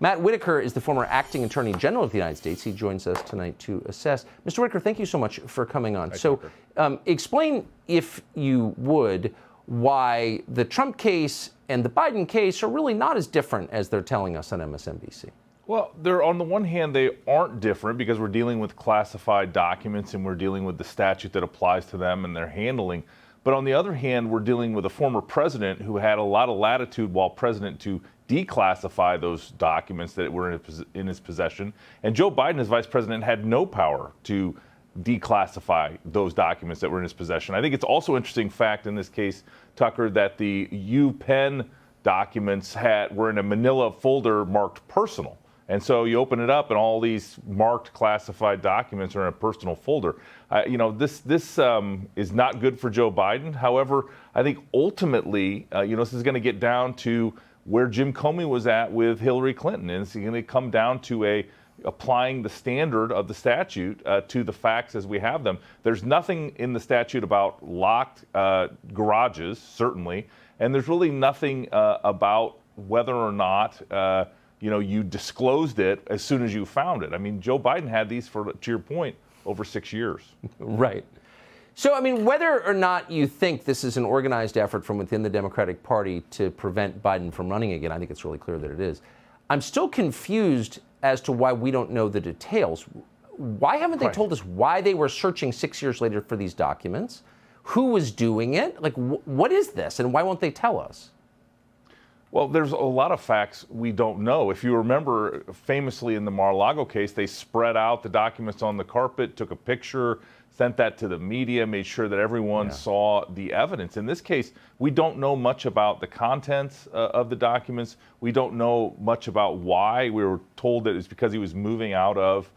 Matt Whitaker is the former acting Attorney General of the United States. He joins us tonight to assess. Mr. Whitaker, thank you so much for coming on. Explain, if you would, why the Trump case and the Biden case are really not as different as they're telling us on MSNBC. Well, they're, on the one hand, they aren't different because we're dealing with classified documents and we're dealing with the statute that applies to them and their handling. But on the other hand, we're dealing with a former president who had a lot of latitude while president to declassify those documents that were in his possession. And Joe Biden, as vice president, had no power to declassify those documents that were in his possession. I think it's also an interesting fact in this case, Tucker, that the UPenn documents were in a manila folder marked personal. And so you open it up and all these marked classified documents are in a personal folder. This is not good for Joe Biden. However, I think ultimately, this is going to get down to where Jim Comey was at with Hillary Clinton. And it's going to come down to applying the standard of the statute to the facts as we have them. There's nothing in the statute about locked garages, certainly. And there's really nothing about whether or not you disclosed it as soon as you found it. I mean, Joe Biden had these for, to your point, over 6 years. Right. So, I mean, whether or not you think this is an organized effort from within the Democratic Party to prevent Biden from running again, I think it's really clear that it is. I'm still confused as to why we don't know the details. Why haven't they told us why they were searching 6 years later for these documents? Who was doing it? Like, what is this, and why won't they tell us? Well, there's a lot of facts we don't know. If you remember, famously in the Mar-a-Lago case, they spread out the documents on the carpet, took a picture, sent that to the media, made sure that everyone saw the evidence. In this case, we don't know much about the contents of the documents. We don't know much about why. We were told that it's because he was moving out of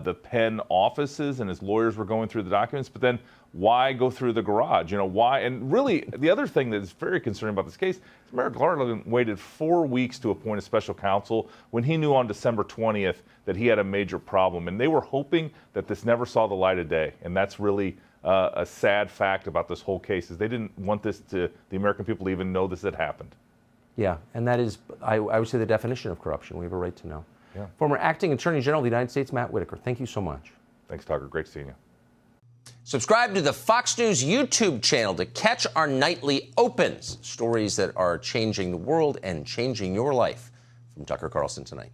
the Penn offices and his lawyers were going through the documents. But then why go through the garage? Why? And really, the other thing that is very concerning about this case is Merrick Garland waited 4 weeks to appoint a special counsel when he knew on December 20th that he had a major problem. And they were hoping that this never saw the light of day. And that's really a sad fact about this whole case, is they didn't want the American people to even know this had happened. Yeah, and that is, I would say, the definition of corruption. We have a right to know. Yeah. Former acting Attorney General of the United States, Matt Whitaker, thank you so much. Thanks, Tucker. Great seeing you. Subscribe to the Fox News YouTube channel to catch our nightly opens, stories that are changing the world and changing your life. From Tucker Carlson tonight.